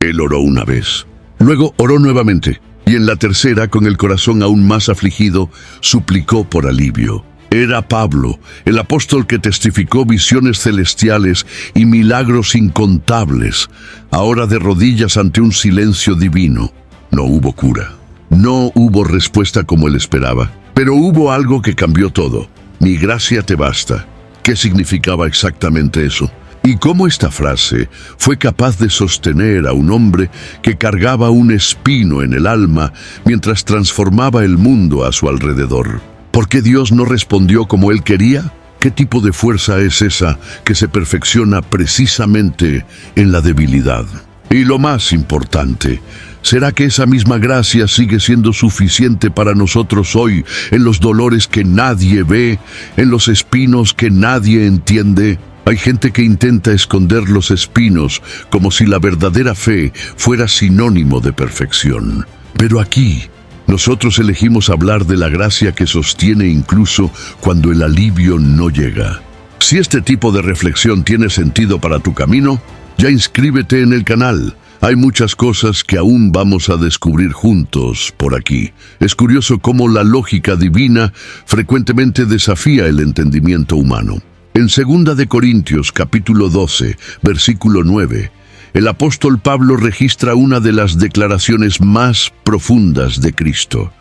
Él oró una vez. Luego oró nuevamente, y en la tercera, con el corazón aún más afligido, suplicó por alivio. Era Pablo, el apóstol que testificó visiones celestiales y milagros incontables, ahora de rodillas ante un silencio divino. No hubo cura. No hubo respuesta como él esperaba, pero hubo algo que cambió todo. Mi gracia te basta. ¿Qué significaba exactamente eso? Y cómo esta frase fue capaz de sostener a un hombre que cargaba un espino en el alma mientras transformaba el mundo a su alrededor. ¿Por qué Dios no respondió como él quería? ¿Qué tipo de fuerza es esa que se perfecciona precisamente en la debilidad? Y lo más importante, ¿será que esa misma gracia sigue siendo suficiente para nosotros hoy en los dolores que nadie ve, en los espinos que nadie entiende? Hay gente que intenta esconder los espinos como si la verdadera fe fuera sinónimo de perfección. Pero aquí, nosotros elegimos hablar de la gracia que sostiene incluso cuando el alivio no llega. Si este tipo de reflexión tiene sentido para tu camino, ya inscríbete en el canal. Hay muchas cosas que aún vamos a descubrir juntos por aquí. Es curioso cómo la lógica divina frecuentemente desafía el entendimiento humano. En 2 de Corintios, capítulo 12, versículo 9, el apóstol Pablo registra una de las declaraciones más profundas de Cristo.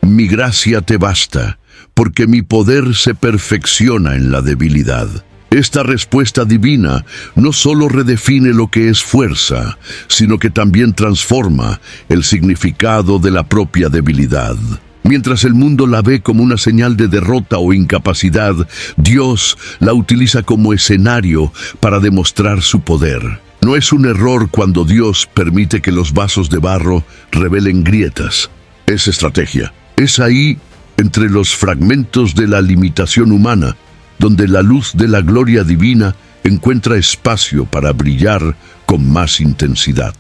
Mi gracia te basta, porque mi poder se perfecciona en la debilidad. Esta respuesta divina no solo redefine lo que es fuerza, sino que también transforma el significado de la propia debilidad. Mientras el mundo la ve como una señal de derrota o incapacidad, Dios la utiliza como escenario para demostrar su poder. No es un error cuando Dios permite que los vasos de barro revelen grietas. Es estrategia. Es ahí, entre los fragmentos de la limitación humana, donde la luz de la gloria divina encuentra espacio para brillar con más intensidad.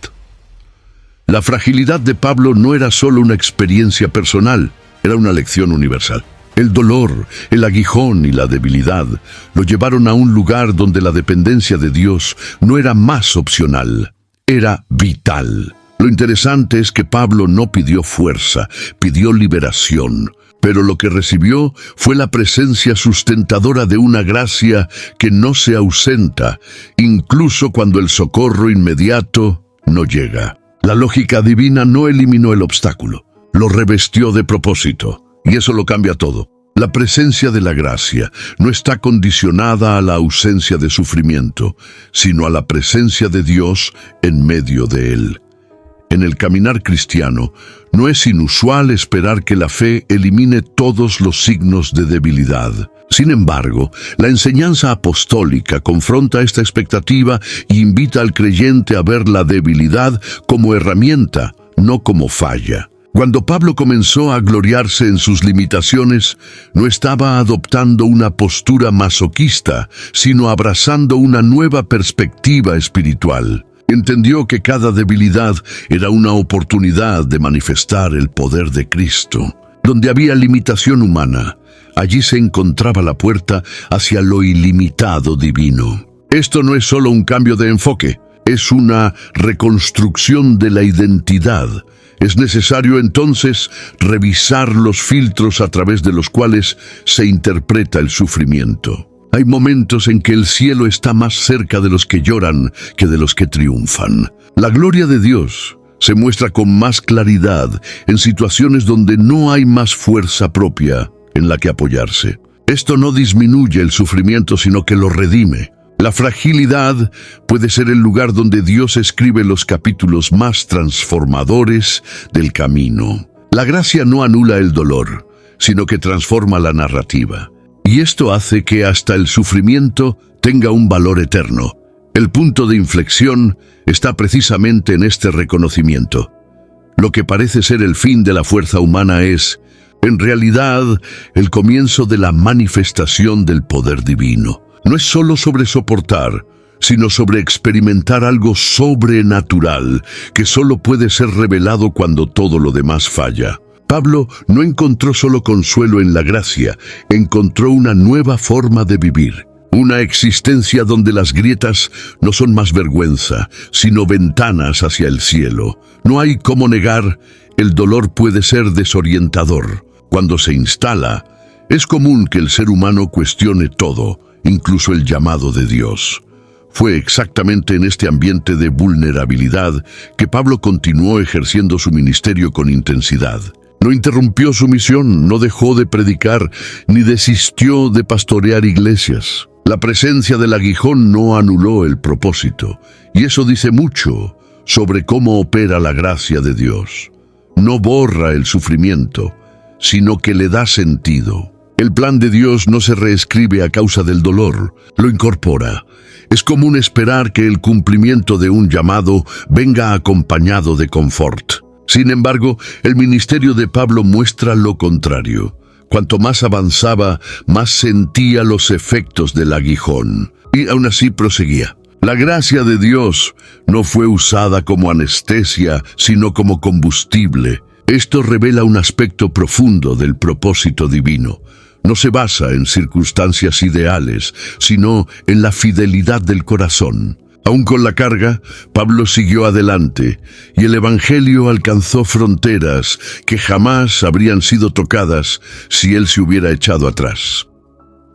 La fragilidad de Pablo no era solo una experiencia personal, era una lección universal. El dolor, el aguijón y la debilidad lo llevaron a un lugar donde la dependencia de Dios no era más opcional, era vital. Lo interesante es que Pablo no pidió fuerza, pidió liberación. Pero lo que recibió fue la presencia sustentadora de una gracia que no se ausenta, incluso cuando el socorro inmediato no llega. La lógica divina no eliminó el obstáculo, lo revestió de propósito, y eso lo cambia todo. La presencia de la gracia no está condicionada a la ausencia de sufrimiento, sino a la presencia de Dios en medio de él. En el caminar cristiano, no es inusual esperar que la fe elimine todos los signos de debilidad. Sin embargo, la enseñanza apostólica confronta esta expectativa y invita al creyente a ver la debilidad como herramienta, no como falla. Cuando Pablo comenzó a gloriarse en sus limitaciones, no estaba adoptando una postura masoquista, sino abrazando una nueva perspectiva espiritual. Entendió que cada debilidad era una oportunidad de manifestar el poder de Cristo. Donde había limitación humana, allí se encontraba la puerta hacia lo ilimitado divino. Esto no es solo un cambio de enfoque, es una reconstrucción de la identidad. Es necesario entonces revisar los filtros a través de los cuales se interpreta el sufrimiento. Hay momentos en que el cielo está más cerca de los que lloran que de los que triunfan. La gloria de Dios se muestra con más claridad en situaciones donde no hay más fuerza propia en la que apoyarse. Esto no disminuye el sufrimiento, sino que lo redime. La fragilidad puede ser el lugar donde Dios escribe los capítulos más transformadores del camino. La gracia no anula el dolor, sino que transforma la narrativa. Y esto hace que hasta el sufrimiento tenga un valor eterno. El punto de inflexión está precisamente en este reconocimiento. Lo que parece ser el fin de la fuerza humana es, en realidad, el comienzo de la manifestación del poder divino. No es solo sobre soportar, sino sobre experimentar algo sobrenatural que solo puede ser revelado cuando todo lo demás falla. Pablo no encontró solo consuelo en la gracia, encontró una nueva forma de vivir, Una existencia donde las grietas no son más vergüenza, sino ventanas hacia el cielo. No hay cómo negar, el dolor puede ser desorientador. Cuando se instala, es común que el ser humano cuestione todo, incluso el llamado de Dios. Fue exactamente en este ambiente de vulnerabilidad que Pablo continuó ejerciendo su ministerio con intensidad. No interrumpió su misión, no dejó de predicar, ni desistió de pastorear iglesias. La presencia del aguijón no anuló el propósito, y eso dice mucho sobre cómo opera la gracia de Dios. No borra el sufrimiento, sino que le da sentido. El plan de Dios no se reescribe a causa del dolor, lo incorpora. Es común esperar que el cumplimiento de un llamado venga acompañado de confort. Sin embargo, el ministerio de Pablo muestra lo contrario. Cuanto más avanzaba, más sentía los efectos del aguijón. Y aún así proseguía. La gracia de Dios no fue usada como anestesia, sino como combustible. Esto revela un aspecto profundo del propósito divino. No se basa en circunstancias ideales, sino en la fidelidad del corazón. Aún con la carga, Pablo siguió adelante, y el Evangelio alcanzó fronteras que jamás habrían sido tocadas si él se hubiera echado atrás.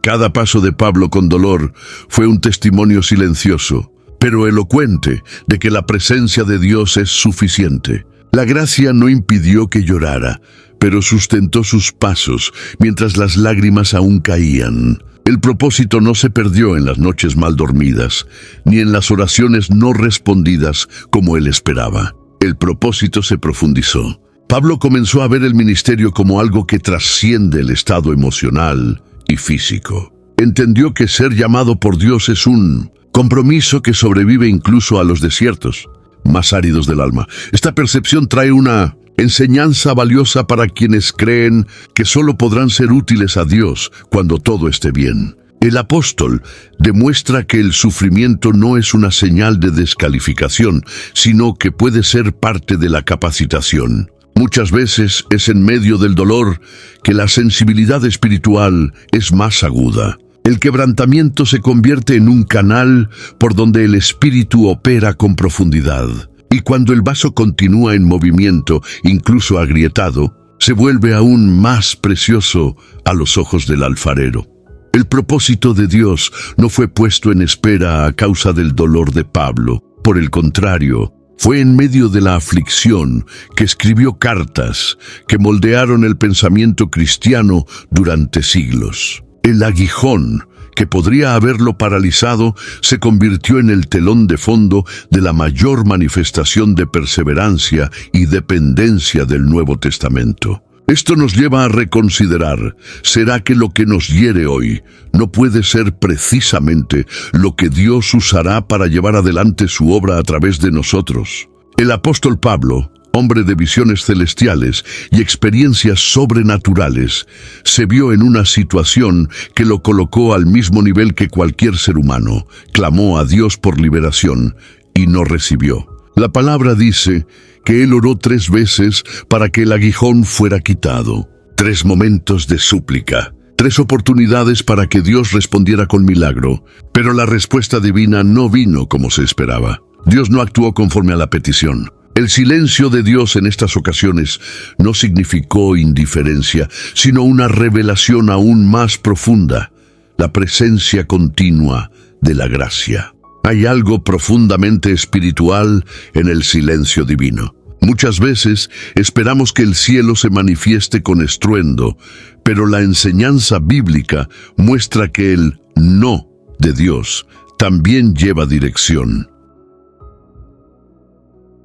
Cada paso de Pablo con dolor fue un testimonio silencioso, pero elocuente de que la presencia de Dios es suficiente. La gracia no impidió que llorara, pero sustentó sus pasos mientras las lágrimas aún caían. El propósito no se perdió en las noches mal dormidas, ni en las oraciones no respondidas como él esperaba. El propósito se profundizó. Pablo comenzó a ver el ministerio como algo que trasciende el estado emocional y físico. Entendió que ser llamado por Dios es un compromiso que sobrevive incluso a los desiertos más áridos del alma. Esta percepción trae una enseñanza valiosa para quienes creen que solo podrán ser útiles a Dios cuando todo esté bien. El apóstol demuestra que el sufrimiento no es una señal de descalificación, sino que puede ser parte de la capacitación. Muchas veces es en medio del dolor que la sensibilidad espiritual es más aguda. El quebrantamiento se convierte en un canal por donde el espíritu opera con profundidad. Y cuando el vaso continúa en movimiento, incluso agrietado, se vuelve aún más precioso a los ojos del alfarero. El propósito de Dios no fue puesto en espera a causa del dolor de Pablo. Por el contrario, fue en medio de la aflicción que escribió cartas que moldearon el pensamiento cristiano durante siglos. El aguijón, que podría haberlo paralizado, se convirtió en el telón de fondo de la mayor manifestación de perseverancia y dependencia del Nuevo Testamento. Esto nos lleva a reconsiderar, ¿será que lo que nos hiere hoy no puede ser precisamente lo que Dios usará para llevar adelante su obra a través de nosotros? El apóstol Pablo, hombre de visiones celestiales y experiencias sobrenaturales, se vio en una situación que lo colocó al mismo nivel que cualquier ser humano. Clamó a Dios por liberación y no recibió. La palabra dice que él oró 3 veces para que el aguijón fuera quitado. 3 momentos de súplica, 3 oportunidades para que Dios respondiera con milagro, pero la respuesta divina no vino como se esperaba. Dios no actuó conforme a la petición. El silencio de Dios en estas ocasiones no significó indiferencia, sino una revelación aún más profunda, la presencia continua de la gracia. Hay algo profundamente espiritual en el silencio divino. Muchas veces esperamos que el cielo se manifieste con estruendo, pero la enseñanza bíblica muestra que el no de Dios también lleva dirección.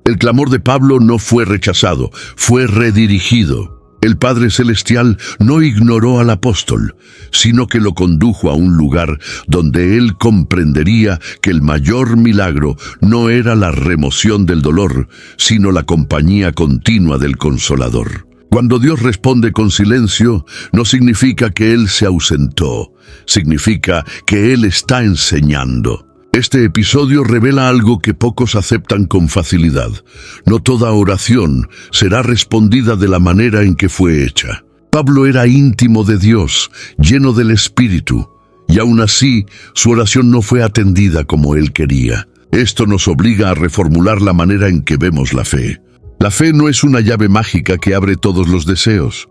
El clamor de Pablo no fue rechazado, fue redirigido. El Padre Celestial no ignoró al apóstol, sino que lo condujo a un lugar donde él comprendería que el mayor milagro no era la remoción del dolor, sino la compañía continua del Consolador. Cuando Dios responde con silencio, no significa que Él se ausentó, significa que Él está enseñando. Este episodio revela algo que pocos aceptan con facilidad. No toda oración será respondida de la manera en que fue hecha. Pablo era íntimo de Dios, lleno del Espíritu, y aún así su oración no fue atendida como él quería. Esto nos obliga a reformular la manera en que vemos la fe. La fe no es una llave mágica que abre todos los deseos.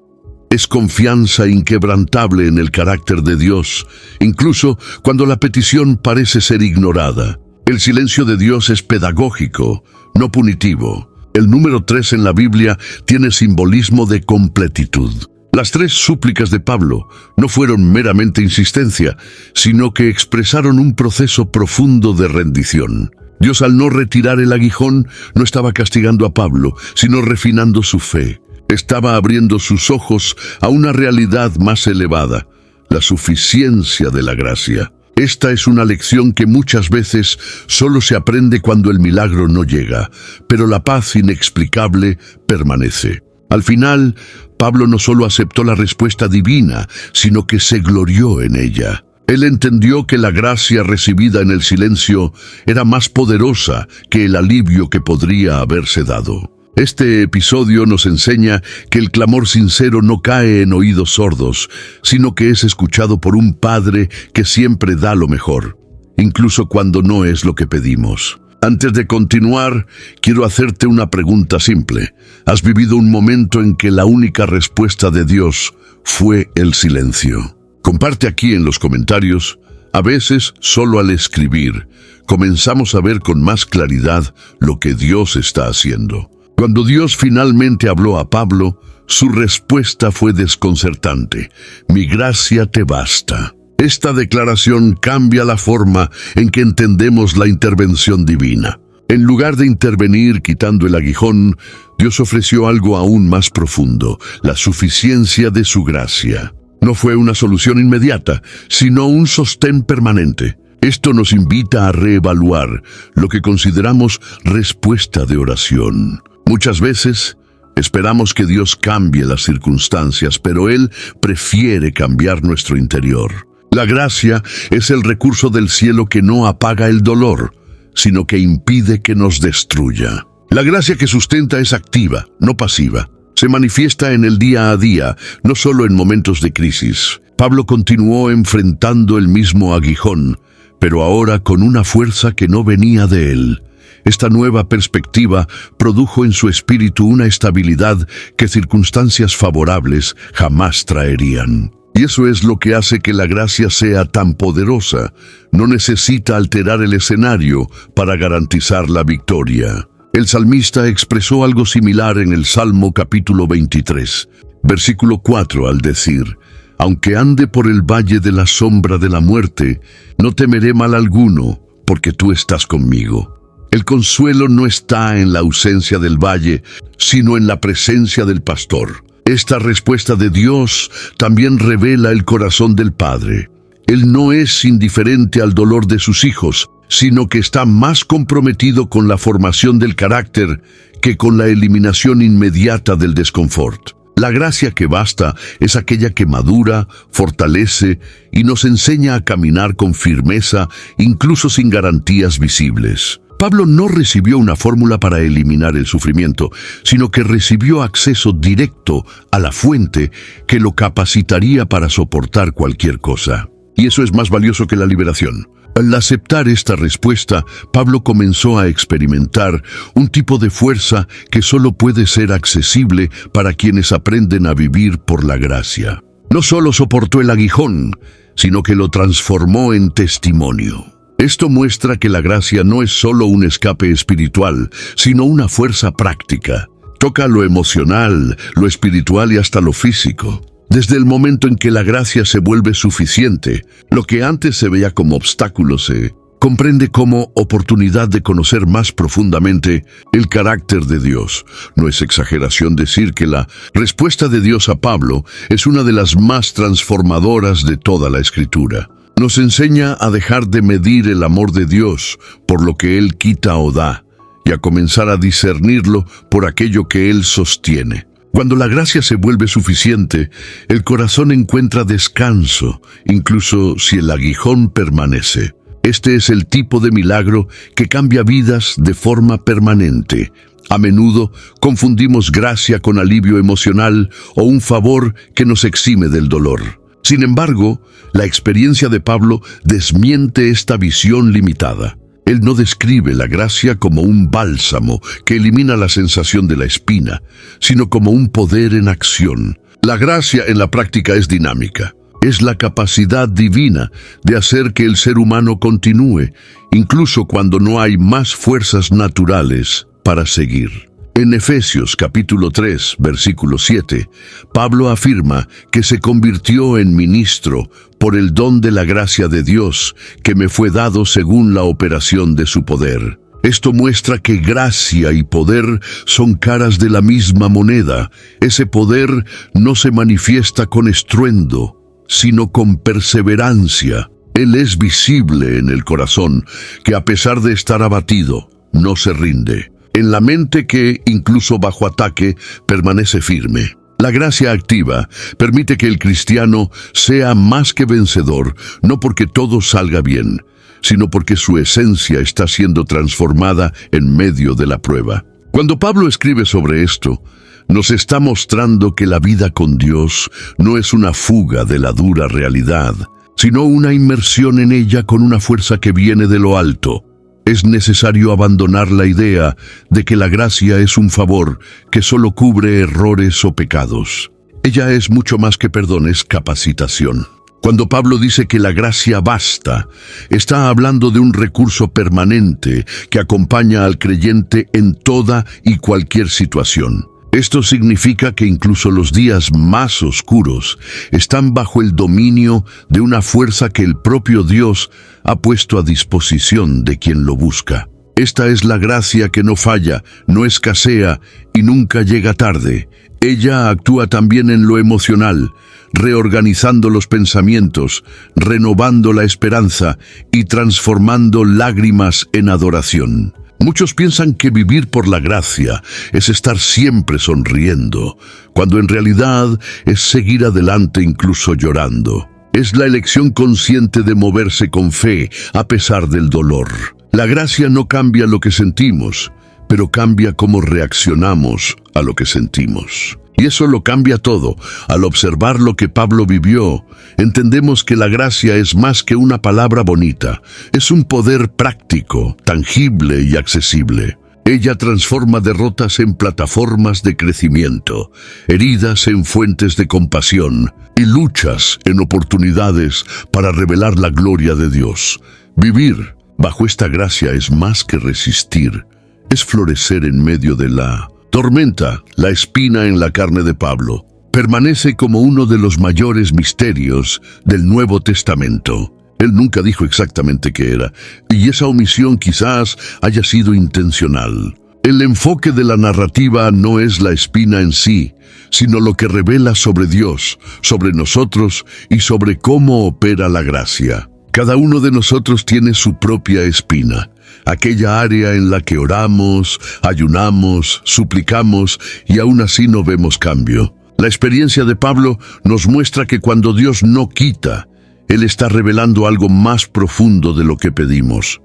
Es confianza inquebrantable en el carácter de Dios, incluso cuando la petición parece ser ignorada. El silencio de Dios es pedagógico, no punitivo. El número 3 en la Biblia tiene simbolismo de completitud. Las 3 súplicas de Pablo no fueron meramente insistencia, sino que expresaron un proceso profundo de rendición. Dios, al no retirar el aguijón, no estaba castigando a Pablo, sino refinando su fe. Estaba abriendo sus ojos a una realidad más elevada, la suficiencia de la gracia. Esta es una lección que muchas veces solo se aprende cuando el milagro no llega, pero la paz inexplicable permanece. Al final, Pablo no solo aceptó la respuesta divina, sino que se glorió en ella. Él entendió que la gracia recibida en el silencio era más poderosa que el alivio que podría haberse dado. Este episodio nos enseña que el clamor sincero no cae en oídos sordos, sino que es escuchado por un Padre que siempre da lo mejor, incluso cuando no es lo que pedimos. Antes de continuar, quiero hacerte una pregunta simple. ¿Has vivido un momento en que la única respuesta de Dios fue el silencio? Comparte aquí en los comentarios. A veces, solo al escribir, comenzamos a ver con más claridad lo que Dios está haciendo. Cuando Dios finalmente habló a Pablo, su respuesta fue desconcertante. Mi gracia te basta. Esta declaración cambia la forma en que entendemos la intervención divina. En lugar de intervenir quitando el aguijón, Dios ofreció algo aún más profundo, la suficiencia de su gracia. No fue una solución inmediata, sino un sostén permanente. Esto nos invita a reevaluar lo que consideramos respuesta de oración. Muchas veces esperamos que Dios cambie las circunstancias, pero Él prefiere cambiar nuestro interior. La gracia es el recurso del cielo que no apaga el dolor, sino que impide que nos destruya. La gracia que sustenta es activa, no pasiva. Se manifiesta en el día a día, no solo en momentos de crisis. Pablo continuó enfrentando el mismo aguijón, pero ahora con una fuerza que no venía de él. Esta nueva perspectiva produjo en su espíritu una estabilidad que circunstancias favorables jamás traerían. Y eso es lo que hace que la gracia sea tan poderosa. No necesita alterar el escenario para garantizar la victoria. El salmista expresó algo similar en el Salmo capítulo 23, versículo 4, al decir: aunque ande por el valle de la sombra de la muerte, no temeré mal alguno, porque tú estás conmigo. El consuelo no está en la ausencia del valle, sino en la presencia del pastor. Esta respuesta de Dios también revela el corazón del Padre. Él no es indiferente al dolor de sus hijos, sino que está más comprometido con la formación del carácter que con la eliminación inmediata del desconfort. La gracia que basta es aquella que madura, fortalece y nos enseña a caminar con firmeza, incluso sin garantías visibles. Pablo no recibió una fórmula para eliminar el sufrimiento, sino que recibió acceso directo a la fuente que lo capacitaría para soportar cualquier cosa. Y eso es más valioso que la liberación. Al aceptar esta respuesta, Pablo comenzó a experimentar un tipo de fuerza que solo puede ser accesible para quienes aprenden a vivir por la gracia. No solo soportó el aguijón, sino que lo transformó en testimonio. Esto muestra que la gracia no es solo un escape espiritual, sino una fuerza práctica. Toca lo emocional, lo espiritual y hasta lo físico. Desde el momento en que la gracia se vuelve suficiente, lo que antes se veía como obstáculo se comprende como oportunidad de conocer más profundamente el carácter de Dios. No es exageración decir que la respuesta de Dios a Pablo es una de las más transformadoras de toda la Escritura. Nos enseña a dejar de medir el amor de Dios por lo que Él quita o da, y a comenzar a discernirlo por aquello que Él sostiene. Cuando la gracia se vuelve suficiente, el corazón encuentra descanso, incluso si el aguijón permanece. Este es el tipo de milagro que cambia vidas de forma permanente. A menudo confundimos gracia con alivio emocional o un favor que nos exime del dolor. Sin embargo, la experiencia de Pablo desmiente esta visión limitada. Él no describe la gracia como un bálsamo que elimina la sensación de la espina, sino como un poder en acción. La gracia en la práctica es dinámica. Es la capacidad divina de hacer que el ser humano continúe, incluso cuando no hay más fuerzas naturales para seguir. En Efesios capítulo 3, versículo 7, Pablo afirma que se convirtió en ministro por el don de la gracia de Dios que me fue dado según la operación de su poder. Esto muestra que gracia y poder son caras de la misma moneda. Ese poder no se manifiesta con estruendo, sino con perseverancia. Él es visible en el corazón, que a pesar de estar abatido, no se rinde. En la mente que, incluso bajo ataque, permanece firme. La gracia activa permite que el cristiano sea más que vencedor, no porque todo salga bien, sino porque su esencia está siendo transformada en medio de la prueba. Cuando Pablo escribe sobre esto, nos está mostrando que la vida con Dios no es una fuga de la dura realidad, sino una inmersión en ella con una fuerza que viene de lo alto. Es necesario abandonar la idea de que la gracia es un favor que solo cubre errores o pecados. Ella es mucho más que perdón, es capacitación. Cuando Pablo dice que la gracia basta, está hablando de un recurso permanente que acompaña al creyente en toda y cualquier situación. Esto significa que incluso los días más oscuros están bajo el dominio de una fuerza que el propio Dios ha puesto a disposición de quien lo busca. Esta es la gracia que no falla, no escasea y nunca llega tarde. Ella actúa también en lo emocional, reorganizando los pensamientos, renovando la esperanza y transformando lágrimas en adoración. Muchos piensan que vivir por la gracia es estar siempre sonriendo, cuando en realidad es seguir adelante incluso llorando. Es la elección consciente de moverse con fe a pesar del dolor. La gracia no cambia lo que sentimos, pero cambia cómo reaccionamos a lo que sentimos. Y eso lo cambia todo. Al observar lo que Pablo vivió, entendemos que la gracia es más que una palabra bonita. Es un poder práctico, tangible y accesible. Ella transforma derrotas en plataformas de crecimiento, heridas en fuentes de compasión y luchas en oportunidades para revelar la gloria de Dios. Vivir bajo esta gracia es más que resistir, es florecer en medio de la tormenta. La espina en la carne de Pablo permanece como uno de los mayores misterios del Nuevo Testamento. Él nunca dijo exactamente qué era, y esa omisión quizás haya sido intencional. El enfoque de la narrativa no es la espina en sí, sino lo que revela sobre Dios, sobre nosotros y sobre cómo opera la gracia. Cada uno de nosotros tiene su propia espina, aquella área en la que oramos, ayunamos, suplicamos y aún así no vemos cambio. La experiencia de Pablo nos muestra que cuando Dios no quita, Él está revelando algo más profundo de lo que pedimos.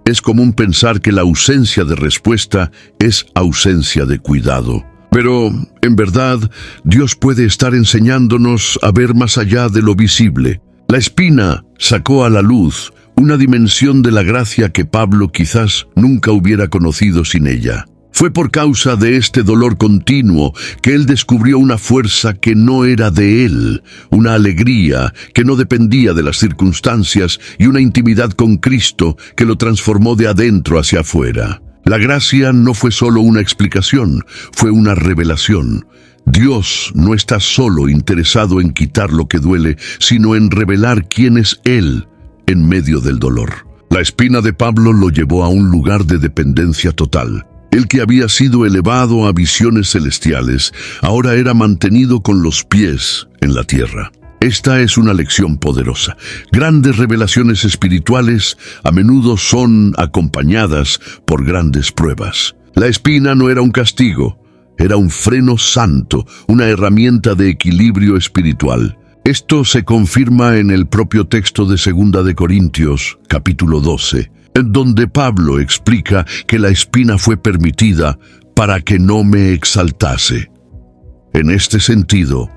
Es común pensar que la ausencia de respuesta es ausencia de cuidado. Pero, en verdad, Dios puede estar enseñándonos a ver más allá de lo visible. La espina sacó a la luz una dimensión de la gracia que Pablo quizás nunca hubiera conocido sin ella. Fue por causa de este dolor continuo que él descubrió una fuerza que no era de él, una alegría que no dependía de las circunstancias y una intimidad con Cristo que lo transformó de adentro hacia afuera. La gracia no fue solo una explicación, fue una revelación. Dios no está solo interesado en quitar lo que duele, sino en revelar quién es Él en medio del dolor. La espina de Pablo lo llevó a un lugar de dependencia total. El que había sido elevado a visiones celestiales, ahora era mantenido con los pies en la tierra. Esta es una lección poderosa. Grandes revelaciones espirituales a menudo son acompañadas por grandes pruebas. La espina no era un castigo, era un freno santo, una herramienta de equilibrio espiritual. Esto se confirma en el propio texto de 2 de Corintios, capítulo 12, en donde Pablo explica que la espina fue permitida para que no me exaltase. En este sentido,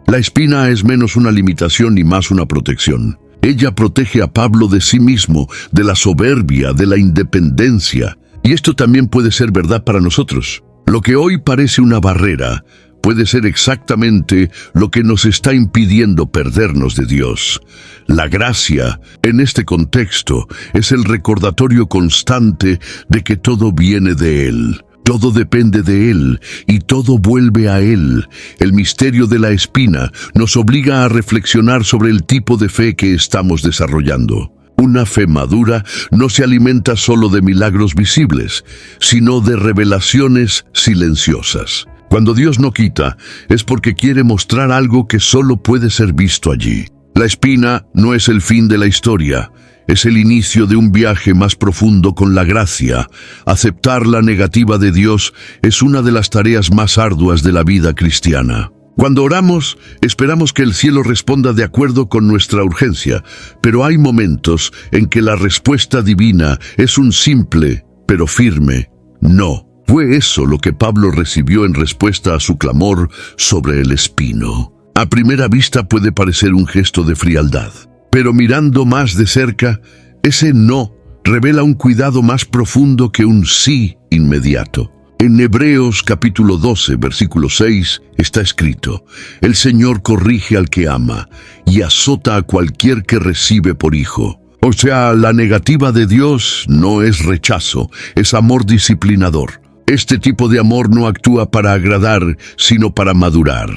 La espina es menos una limitación y más una protección. Ella protege a Pablo de sí mismo, de la soberbia, de la independencia. Y esto también puede ser verdad para nosotros. Lo que hoy parece una barrera puede ser exactamente lo que nos está impidiendo perdernos de Dios. La gracia, en este contexto, es el recordatorio constante de que todo viene de Él. Todo depende de Él y todo vuelve a Él. El misterio de la espina nos obliga a reflexionar sobre el tipo de fe que estamos desarrollando. Una fe madura no se alimenta solo de milagros visibles, sino de revelaciones silenciosas. Cuando Dios no quita, es porque quiere mostrar algo que solo puede ser visto allí. La espina no es el fin de la historia. Es el inicio de un viaje más profundo con la gracia. Aceptar la negativa de Dios es una de las tareas más arduas de la vida cristiana. Cuando oramos, esperamos que el cielo responda de acuerdo con nuestra urgencia, pero hay momentos en que la respuesta divina es un simple, pero firme, no. Fue eso lo que Pablo recibió en respuesta a su clamor sobre el espino. A primera vista puede parecer un gesto de frialdad. Pero mirando más de cerca, ese no revela un cuidado más profundo que un sí inmediato. En Hebreos capítulo 12, versículo 6, está escrito: el Señor corrige al que ama y azota a cualquier que recibe por hijo. O sea, la negativa de Dios no es rechazo, es amor disciplinador. Este tipo de amor no actúa para agradar, sino para madurar.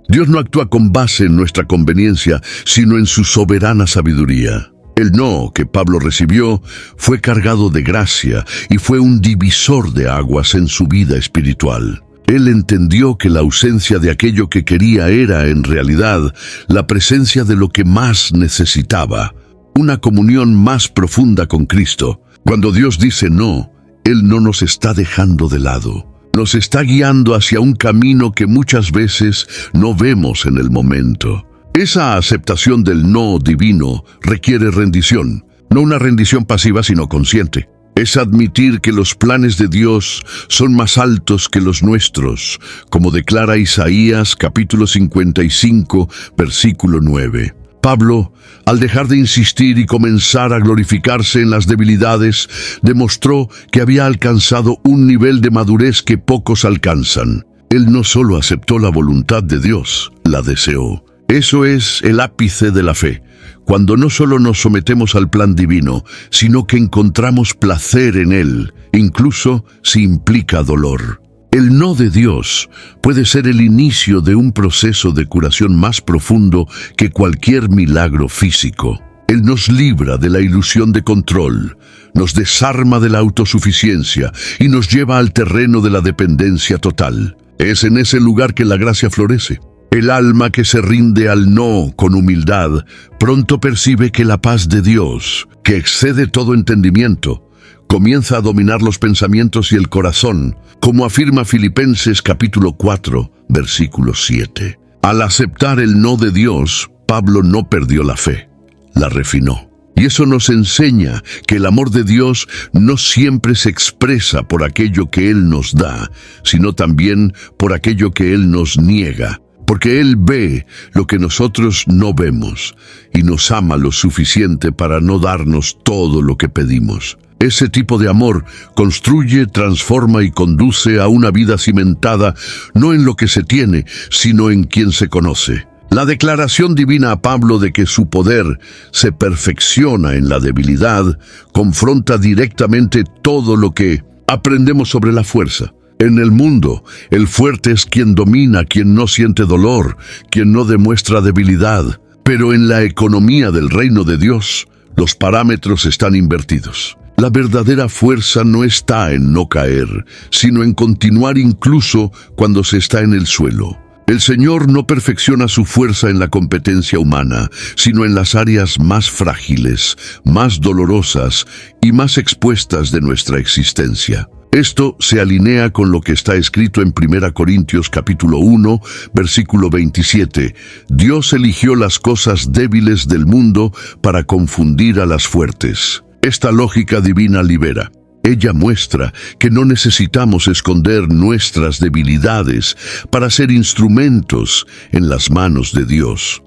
Dios no actúa con base en nuestra conveniencia, sino en su soberana sabiduría. El no que Pablo recibió fue cargado de gracia y fue un divisor de aguas en su vida espiritual. Él entendió que la ausencia de aquello que quería era, en realidad, la presencia de lo que más necesitaba, una comunión más profunda con Cristo. Cuando Dios dice no, Él no nos está dejando de lado. Nos está guiando hacia un camino que muchas veces no vemos en el momento. Esa aceptación del no divino requiere rendición, no una rendición pasiva sino consciente. Es admitir que los planes de Dios son más altos que los nuestros, como declara Isaías capítulo 55, versículo 9. Pablo, al dejar de insistir y comenzar a glorificarse en las debilidades, demostró que había alcanzado un nivel de madurez que pocos alcanzan. Él no solo aceptó la voluntad de Dios, la deseó. Eso es el ápice de la fe, cuando no solo nos sometemos al plan divino, sino que encontramos placer en él, incluso si implica dolor. El no de Dios puede ser el inicio de un proceso de curación más profundo que cualquier milagro físico. Él nos libra de la ilusión de control, nos desarma de la autosuficiencia y nos lleva al terreno de la dependencia total. Es en ese lugar que la gracia florece. El alma que se rinde al no con humildad pronto percibe que la paz de Dios, que excede todo entendimiento, comienza a dominar los pensamientos y el corazón, como afirma Filipenses capítulo 4, versículo 7. Al aceptar el no de Dios, Pablo no perdió la fe, la refinó. Y eso nos enseña que el amor de Dios no siempre se expresa por aquello que Él nos da, sino también por aquello que Él nos niega. Porque Él ve lo que nosotros no vemos y nos ama lo suficiente para no darnos todo lo que pedimos. Ese tipo de amor construye, transforma y conduce a una vida cimentada no en lo que se tiene, sino en quien se conoce. La declaración divina a Pablo de que su poder se perfecciona en la debilidad confronta directamente todo lo que aprendemos sobre la fuerza. En el mundo, el fuerte es quien domina, quien no siente dolor, quien no demuestra debilidad. Pero en la economía del reino de Dios, los parámetros están invertidos. La verdadera fuerza no está en no caer, sino en continuar incluso cuando se está en el suelo. El Señor no perfecciona su fuerza en la competencia humana, sino en las áreas más frágiles, más dolorosas y más expuestas de nuestra existencia. Esto se alinea con lo que está escrito en 1 Corintios capítulo 1, versículo 27. Dios eligió las cosas débiles del mundo para confundir a las fuertes. Esta lógica divina libera. Ella muestra que no necesitamos esconder nuestras debilidades para ser instrumentos en las manos de Dios.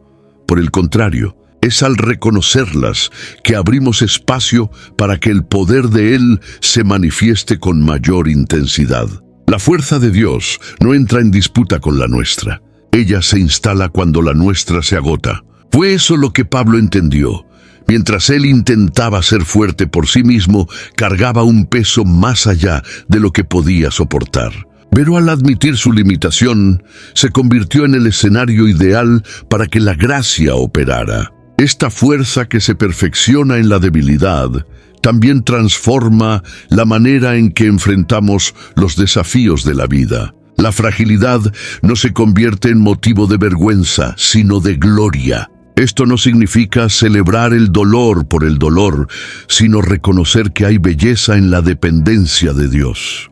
Por el contrario, es al reconocerlas que abrimos espacio para que el poder de Él se manifieste con mayor intensidad. La fuerza de Dios no entra en disputa con la nuestra. Ella se instala cuando la nuestra se agota. Fue eso lo que Pablo entendió. Mientras él intentaba ser fuerte por sí mismo, cargaba un peso más allá de lo que podía soportar. Pero al admitir su limitación, se convirtió en el escenario ideal para que la gracia operara. Esta fuerza que se perfecciona en la debilidad también transforma la manera en que enfrentamos los desafíos de la vida. La fragilidad no se convierte en motivo de vergüenza, sino de gloria. Esto no significa celebrar el dolor por el dolor, sino reconocer que hay belleza en la dependencia de Dios.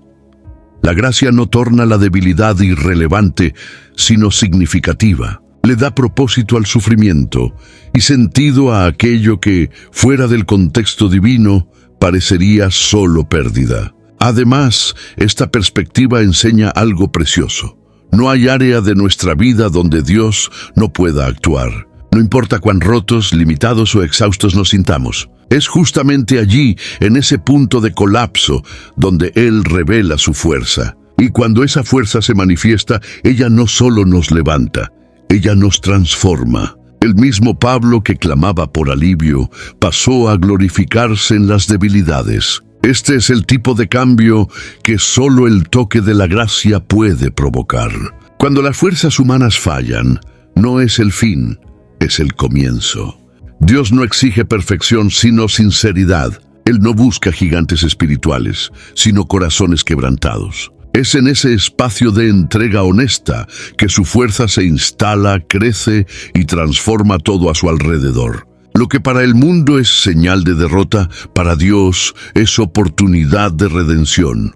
La gracia no torna la debilidad irrelevante, sino significativa. Le da propósito al sufrimiento y sentido a aquello que, fuera del contexto divino, parecería solo pérdida. Además, esta perspectiva enseña algo precioso. No hay área de nuestra vida donde Dios no pueda actuar. No importa cuán rotos, limitados o exhaustos nos sintamos. Es justamente allí, en ese punto de colapso, donde Él revela su fuerza. Y cuando esa fuerza se manifiesta, ella no solo nos levanta, ella nos transforma. El mismo Pablo que clamaba por alivio, pasó a glorificarse en las debilidades. Este es el tipo de cambio que solo el toque de la gracia puede provocar. Cuando las fuerzas humanas fallan, no es el fin, es el comienzo. Dios no exige perfección, sino sinceridad. Él no busca gigantes espirituales, sino corazones quebrantados. Es en ese espacio de entrega honesta que su fuerza se instala, crece y transforma todo a su alrededor. Lo que para el mundo es señal de derrota, para Dios es oportunidad de redención.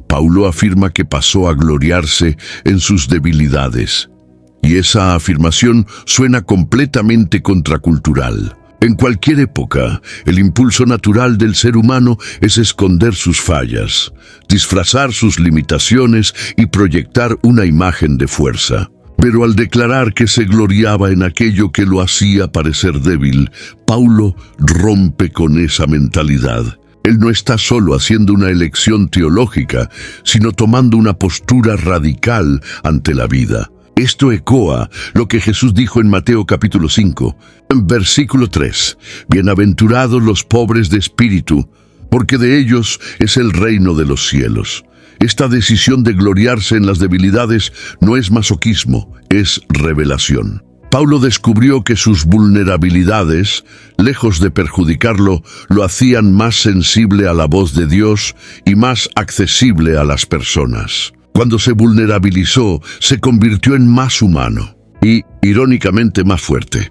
Paulo afirma que pasó a gloriarse en sus debilidades. Y esa afirmación suena completamente contracultural. En cualquier época, el impulso natural del ser humano es esconder sus fallas, disfrazar sus limitaciones y proyectar una imagen de fuerza. Pero al declarar que se gloriaba en aquello que lo hacía parecer débil, Paulo rompe con esa mentalidad. Él no está solo haciendo una elección teológica, sino tomando una postura radical ante la vida. Esto ecoa lo que Jesús dijo en Mateo capítulo 5, versículo 3. Bienaventurados los pobres de espíritu, porque de ellos es el reino de los cielos. Esta decisión de gloriarse en las debilidades no es masoquismo, es revelación. Paulo descubrió que sus vulnerabilidades, lejos de perjudicarlo, lo hacían más sensible a la voz de Dios y más accesible a las personas. Cuando se vulnerabilizó, se convirtió en más humano y, irónicamente, más fuerte.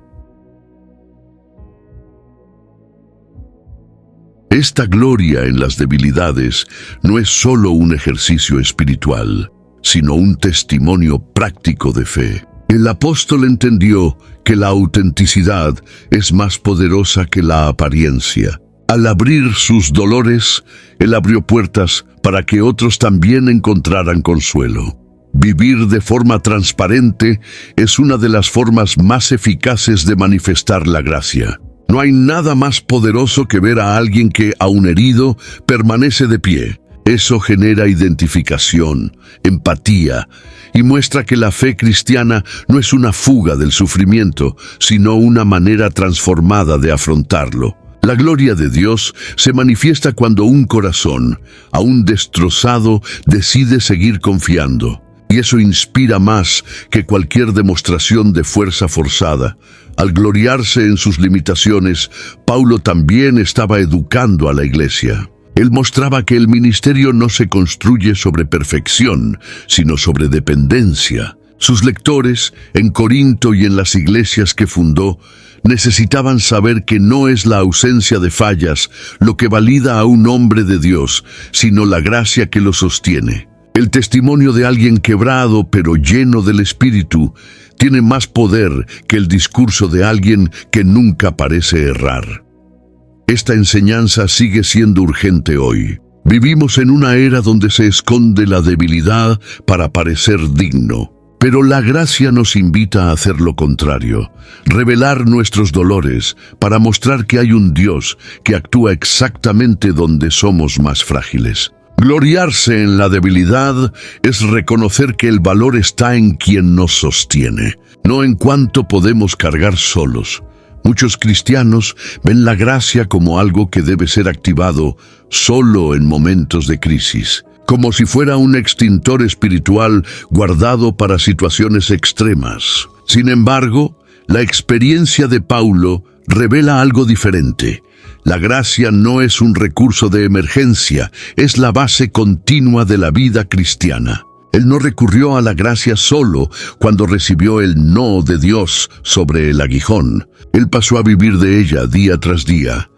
Esta gloria en las debilidades no es solo un ejercicio espiritual, sino un testimonio práctico de fe. El apóstol entendió que la autenticidad es más poderosa que la apariencia. Al abrir sus dolores, él abrió puertas para que otros también encontraran consuelo. Vivir de forma transparente es una de las formas más eficaces de manifestar la gracia. No hay nada más poderoso que ver a alguien que, aun herido, permanece de pie. Eso genera identificación, empatía, y muestra que la fe cristiana no es una fuga del sufrimiento, sino una manera transformada de afrontarlo. La gloria de Dios se manifiesta cuando un corazón, aún destrozado, decide seguir confiando. Y eso inspira más que cualquier demostración de fuerza forzada. Al gloriarse en sus limitaciones, Paulo también estaba educando a la iglesia. Él mostraba que el ministerio no se construye sobre perfección, sino sobre dependencia. Sus lectores, en Corinto y en las iglesias que fundó, necesitaban saber que no es la ausencia de fallas lo que valida a un hombre de Dios, sino la gracia que lo sostiene. El testimonio de alguien quebrado pero lleno del Espíritu tiene más poder que el discurso de alguien que nunca parece errar. Esta enseñanza sigue siendo urgente hoy. Vivimos en una era donde se esconde la debilidad para parecer digno. Pero la gracia nos invita a hacer lo contrario, revelar nuestros dolores para mostrar que hay un Dios que actúa exactamente donde somos más frágiles. Gloriarse en la debilidad es reconocer que el valor está en quien nos sostiene, no en cuánto podemos cargar solos. Muchos cristianos ven la gracia como algo que debe ser activado solo en momentos de crisis, como si fuera un extintor espiritual guardado para situaciones extremas. Sin embargo, la experiencia de Paulo revela algo diferente. La gracia no es un recurso de emergencia, es la base continua de la vida cristiana. Él no recurrió a la gracia solo cuando recibió el no de Dios sobre el aguijón. Él pasó a vivir de ella día tras día.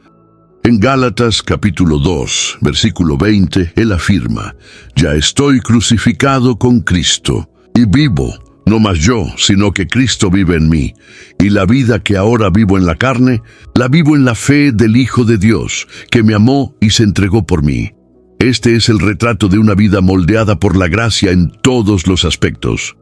En Gálatas capítulo 2, versículo 20, él afirma: «Ya estoy crucificado con Cristo, y vivo, no más yo, sino que Cristo vive en mí. Y la vida que ahora vivo en la carne, la vivo en la fe del Hijo de Dios, que me amó y se entregó por mí». Este es el retrato de una vida moldeada por la gracia en todos los aspectos.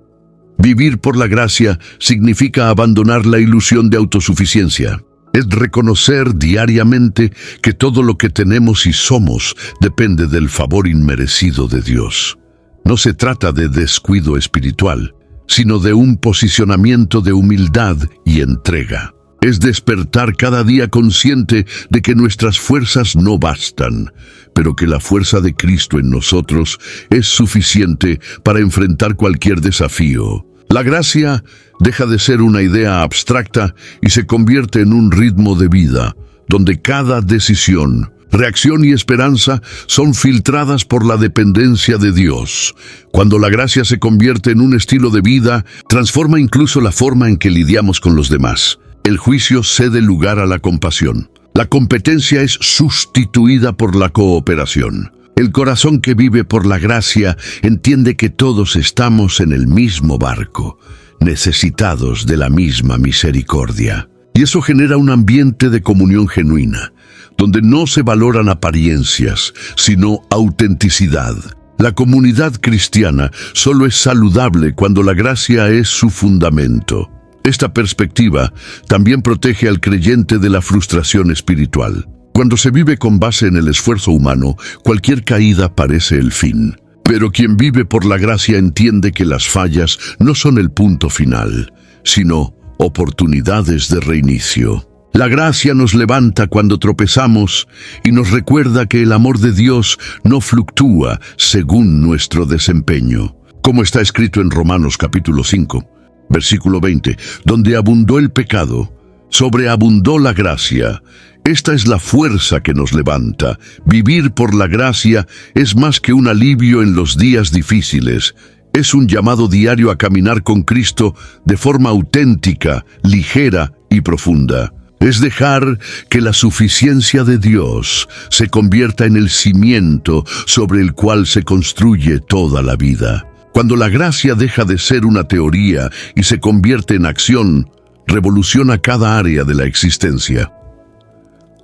Vivir por la gracia significa abandonar la ilusión de autosuficiencia. Es reconocer diariamente que todo lo que tenemos y somos depende del favor inmerecido de Dios. No se trata de descuido espiritual, sino de un posicionamiento de humildad y entrega. Es despertar cada día consciente de que nuestras fuerzas no bastan, pero que la fuerza de Cristo en nosotros es suficiente para enfrentar cualquier desafío. La gracia deja de ser una idea abstracta y se convierte en un ritmo de vida, donde cada decisión, reacción y esperanza son filtradas por la dependencia de Dios. Cuando la gracia se convierte en un estilo de vida, transforma incluso la forma en que lidiamos con los demás. El juicio cede lugar a la compasión. La competencia es sustituida por la cooperación. El corazón que vive por la gracia entiende que todos estamos en el mismo barco, necesitados de la misma misericordia. Y eso genera un ambiente de comunión genuina, donde no se valoran apariencias, sino autenticidad. La comunidad cristiana solo es saludable cuando la gracia es su fundamento. Esta perspectiva también protege al creyente de la frustración espiritual. Cuando se vive con base en el esfuerzo humano, cualquier caída parece el fin. Pero quien vive por la gracia entiende que las fallas no son el punto final, sino oportunidades de reinicio. La gracia nos levanta cuando tropezamos y nos recuerda que el amor de Dios no fluctúa según nuestro desempeño. Como está escrito en Romanos capítulo 5, versículo 20, donde abundó el pecado, sobreabundó la gracia. Esta es la fuerza que nos levanta. Vivir por la gracia es más que un alivio en los días difíciles. Es un llamado diario a caminar con Cristo de forma auténtica, ligera y profunda. Es dejar que la suficiencia de Dios se convierta en el cimiento sobre el cual se construye toda la vida. Cuando la gracia deja de ser una teoría y se convierte en acción, revoluciona cada área de la existencia.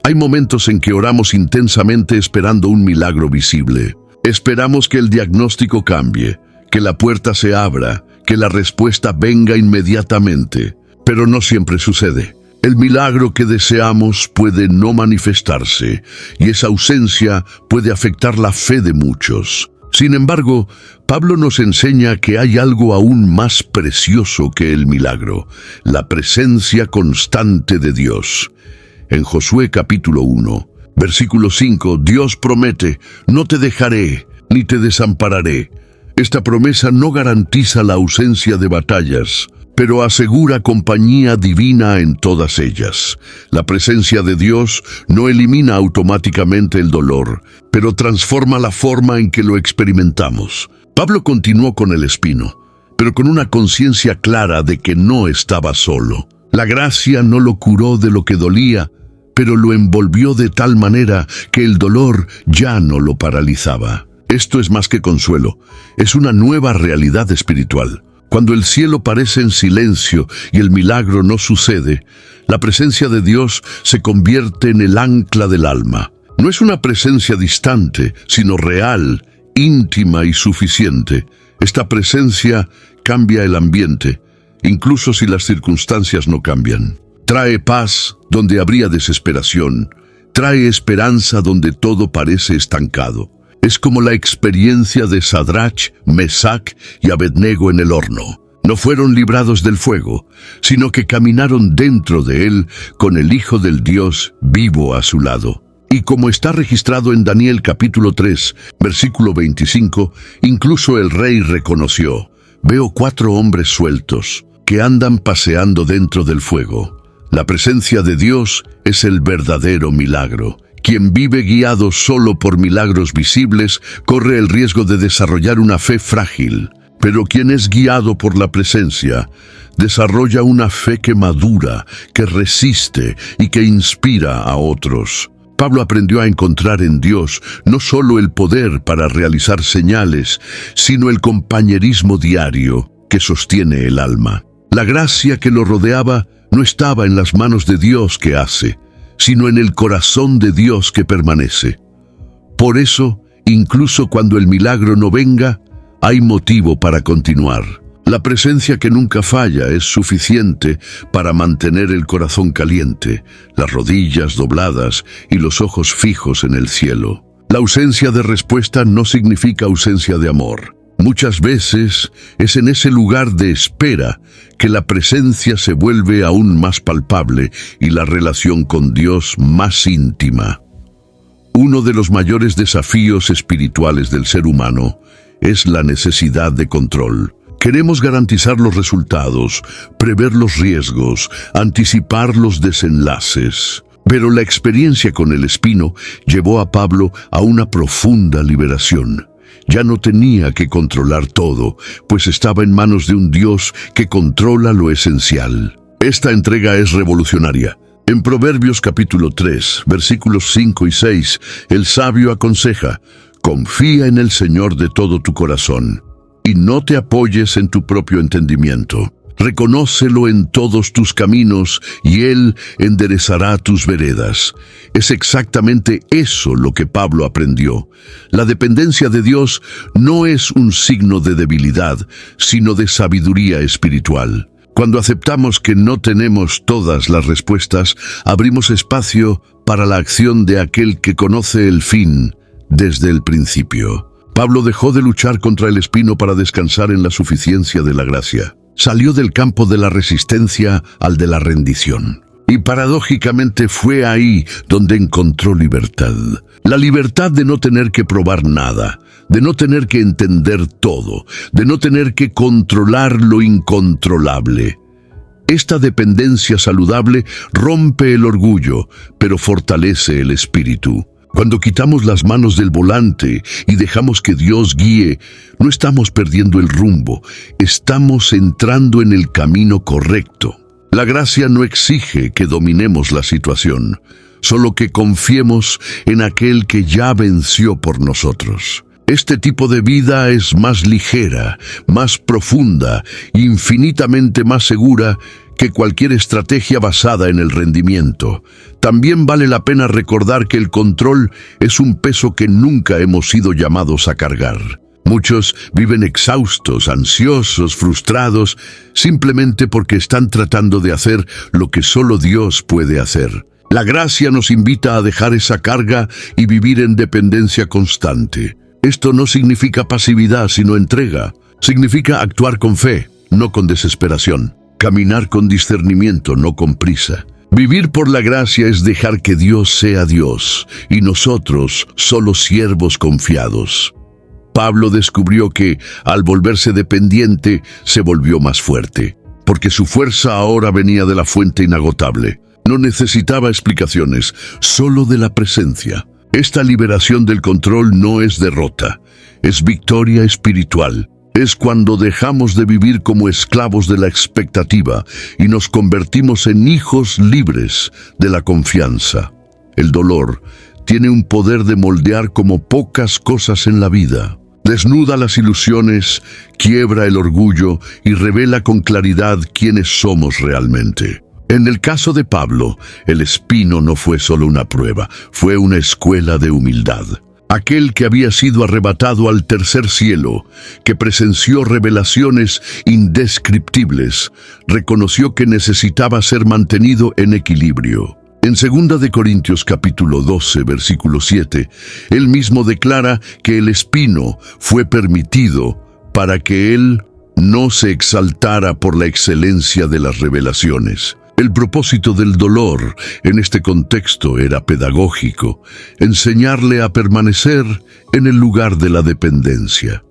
Hay momentos en que oramos intensamente esperando un milagro visible. Esperamos que el diagnóstico cambie, que la puerta se abra, que la respuesta venga inmediatamente. Pero no siempre sucede. El milagro que deseamos puede no manifestarse, y esa ausencia puede afectar la fe de muchos. Sin embargo, Pablo nos enseña que hay algo aún más precioso que el milagro: la presencia constante de Dios. En Josué capítulo 1, versículo 5, Dios promete: «No te dejaré, ni te desampararé». Esta promesa no garantiza la ausencia de batallas, pero asegura compañía divina en todas ellas. La presencia de Dios no elimina automáticamente el dolor, pero transforma la forma en que lo experimentamos. Pablo continuó con el espino, pero con una conciencia clara de que no estaba solo. La gracia no lo curó de lo que dolía, pero lo envolvió de tal manera que el dolor ya no lo paralizaba. Esto es más que consuelo, es una nueva realidad espiritual. Cuando el cielo parece en silencio y el milagro no sucede, la presencia de Dios se convierte en el ancla del alma. No es una presencia distante, sino real, íntima y suficiente. Esta presencia cambia el ambiente, incluso si las circunstancias no cambian. Trae paz donde habría desesperación. Trae esperanza donde todo parece estancado. Es como la experiencia de Sadrach, Mesac y Abednego en el horno. No fueron librados del fuego, sino que caminaron dentro de él con el Hijo del Dios vivo a su lado. Y como está registrado en Daniel capítulo 3, versículo 25, incluso el rey reconoció: veo 4 hombres sueltos que andan paseando dentro del fuego. La presencia de Dios es el verdadero milagro. Quien vive guiado solo por milagros visibles corre el riesgo de desarrollar una fe frágil. Pero quien es guiado por la presencia desarrolla una fe que madura, que resiste y que inspira a otros. Pablo aprendió a encontrar en Dios no solo el poder para realizar señales, sino el compañerismo diario que sostiene el alma. La gracia que lo rodeaba no estaba en las manos de Dios que hace, sino en el corazón de Dios que permanece. Por eso, incluso cuando el milagro no venga, hay motivo para continuar. La presencia que nunca falla es suficiente para mantener el corazón caliente, las rodillas dobladas y los ojos fijos en el cielo. La ausencia de respuesta no significa ausencia de amor. Muchas veces es en ese lugar de espera que la presencia se vuelve aún más palpable y la relación con Dios más íntima. Uno de los mayores desafíos espirituales del ser humano es la necesidad de control. Queremos garantizar los resultados, prever los riesgos, anticipar los desenlaces. Pero la experiencia con el espino llevó a Pablo a una profunda liberación. Ya no tenía que controlar todo, pues estaba en manos de un Dios que controla lo esencial. Esta entrega es revolucionaria. En Proverbios capítulo 3, versículos 5 y 6, el sabio aconseja: confía en el Señor de todo tu corazón, y no te apoyes en tu propio entendimiento. Reconócelo en todos tus caminos, y Él enderezará tus veredas. Es exactamente eso lo que Pablo aprendió. La dependencia de Dios no es un signo de debilidad, sino de sabiduría espiritual. Cuando aceptamos que no tenemos todas las respuestas, abrimos espacio para la acción de aquel que conoce el fin desde el principio. Pablo dejó de luchar contra el espino para descansar en la suficiencia de la gracia. Salió del campo de la resistencia al de la rendición. Y paradójicamente fue ahí donde encontró libertad. La libertad de no tener que probar nada, de no tener que entender todo, de no tener que controlar lo incontrolable. Esta dependencia saludable rompe el orgullo, pero fortalece el espíritu. Cuando quitamos las manos del volante y dejamos que Dios guíe, no estamos perdiendo el rumbo, estamos entrando en el camino correcto. La gracia no exige que dominemos la situación, solo que confiemos en aquel que ya venció por nosotros. Este tipo de vida es más ligera, más profunda, infinitamente más segura que cualquier estrategia basada en el rendimiento. También vale la pena recordar que el control es un peso que nunca hemos sido llamados a cargar. Muchos viven exhaustos, ansiosos, frustrados, simplemente porque están tratando de hacer lo que solo Dios puede hacer. La gracia nos invita a dejar esa carga y vivir en dependencia constante. Esto no significa pasividad, sino entrega. Significa actuar con fe, no con desesperación. Caminar con discernimiento, no con prisa. Vivir por la gracia es dejar que Dios sea Dios y nosotros solo siervos confiados. Pablo descubrió que, al volverse dependiente, se volvió más fuerte, porque su fuerza ahora venía de la fuente inagotable. No necesitaba explicaciones, solo de la presencia. Esta liberación del control no es derrota, es victoria espiritual. Es cuando dejamos de vivir como esclavos de la expectativa y nos convertimos en hijos libres de la confianza. El dolor tiene un poder de moldear como pocas cosas en la vida. Desnuda las ilusiones, quiebra el orgullo y revela con claridad quiénes somos realmente. En el caso de Pablo, el espino no fue solo una prueba, fue una escuela de humildad. Aquel que había sido arrebatado al tercer cielo, que presenció revelaciones indescriptibles, reconoció que necesitaba ser mantenido en equilibrio. En 2 de Corintios capítulo 12, versículo 7, él mismo declara que el espino fue permitido para que él no se exaltara por la excelencia de las revelaciones. El propósito del dolor en este contexto era pedagógico, enseñarle a permanecer en el lugar de la dependencia.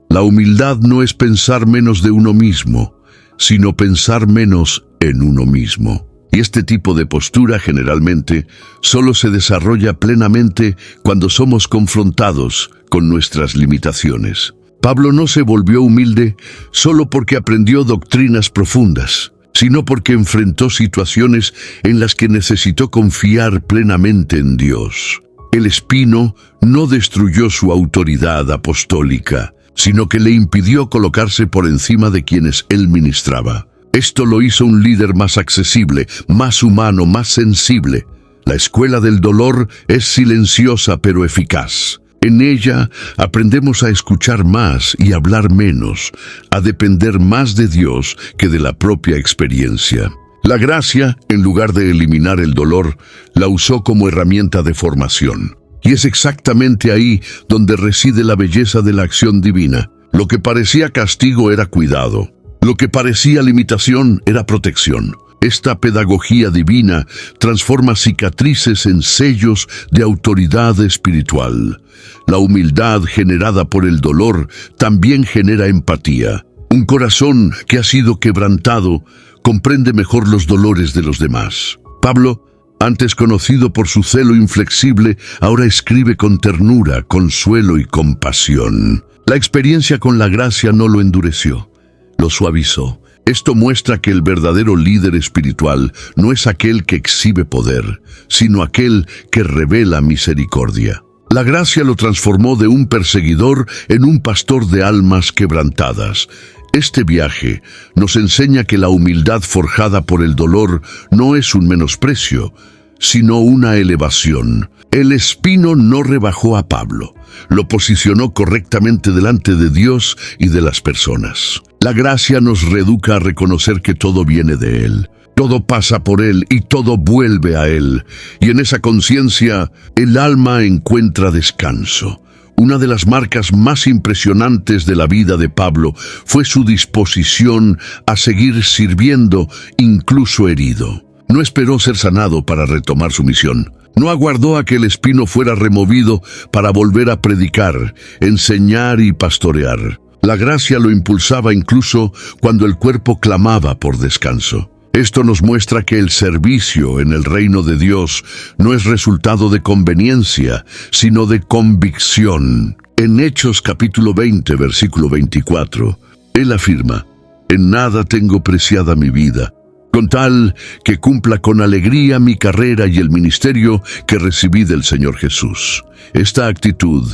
La humildad no es pensar menos de uno mismo, sino pensar menos en uno mismo. Y este tipo de postura generalmente solo se desarrolla plenamente cuando somos confrontados con nuestras limitaciones. Pablo no se volvió humilde solo porque aprendió doctrinas profundas, sino porque enfrentó situaciones en las que necesitó confiar plenamente en Dios. El espino no destruyó su autoridad apostólica, sino que le impidió colocarse por encima de quienes él ministraba. Esto lo hizo un líder más accesible, más humano, más sensible. La escuela del dolor es silenciosa pero eficaz. En ella aprendemos a escuchar más y hablar menos, a depender más de Dios que de la propia experiencia. La gracia, en lugar de eliminar el dolor, la usó como herramienta de formación. Y es exactamente ahí donde reside la belleza de la acción divina. Lo que parecía castigo era cuidado. Lo que parecía limitación era protección. Esta pedagogía divina transforma cicatrices en sellos de autoridad espiritual. La humildad generada por el dolor también genera empatía. Un corazón que ha sido quebrantado comprende mejor los dolores de los demás. Pablo, antes conocido por su celo inflexible, ahora escribe con ternura, consuelo y compasión. La experiencia con la gracia no lo endureció, lo suavizó. Esto muestra que el verdadero líder espiritual no es aquel que exhibe poder, sino aquel que revela misericordia. La gracia lo transformó de un perseguidor en un pastor de almas quebrantadas. Este viaje nos enseña que la humildad forjada por el dolor no es un menosprecio, sino una elevación. El espino no rebajó a Pablo, lo posicionó correctamente delante de Dios y de las personas. La gracia nos reeduca a reconocer que todo viene de Él. Todo pasa por Él y todo vuelve a Él. Y en esa conciencia, el alma encuentra descanso. Una de las marcas más impresionantes de la vida de Pablo fue su disposición a seguir sirviendo, incluso herido. No esperó ser sanado para retomar su misión. No aguardó a que el espino fuera removido para volver a predicar, enseñar y pastorear. La gracia lo impulsaba incluso cuando el cuerpo clamaba por descanso. Esto nos muestra que el servicio en el reino de Dios no es resultado de conveniencia, sino de convicción. En Hechos capítulo 20, versículo 24, él afirma: «En nada tengo preciada mi vida, con tal que cumpla con alegría mi carrera y el ministerio que recibí del Señor Jesús». Esta actitud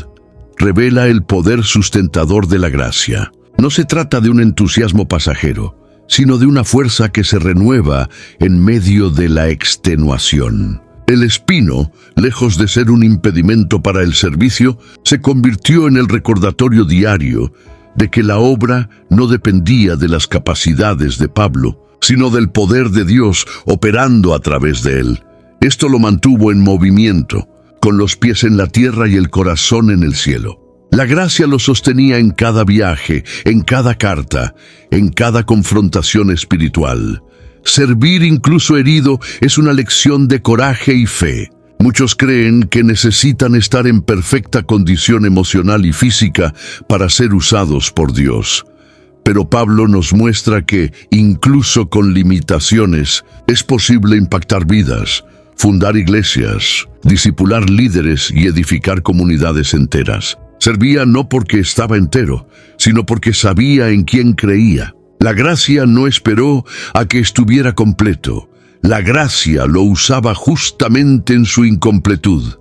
revela el poder sustentador de la gracia. No se trata de un entusiasmo pasajero, sino de una fuerza que se renueva en medio de la extenuación. El espino, lejos de ser un impedimento para el servicio, se convirtió en el recordatorio diario de que la obra no dependía de las capacidades de Pablo, sino del poder de Dios operando a través de él. Esto lo mantuvo en movimiento, con los pies en la tierra y el corazón en el cielo. La gracia lo sostenía en cada viaje, en cada carta, en cada confrontación espiritual. Servir incluso herido es una lección de coraje y fe. Muchos creen que necesitan estar en perfecta condición emocional y física para ser usados por Dios. Pero Pablo nos muestra que, incluso con limitaciones, es posible impactar vidas, fundar iglesias, discipular líderes y edificar comunidades enteras. Servía no porque estaba entero, sino porque sabía en quién creía. La gracia no esperó a que estuviera completo. La gracia lo usaba justamente en su incompletud.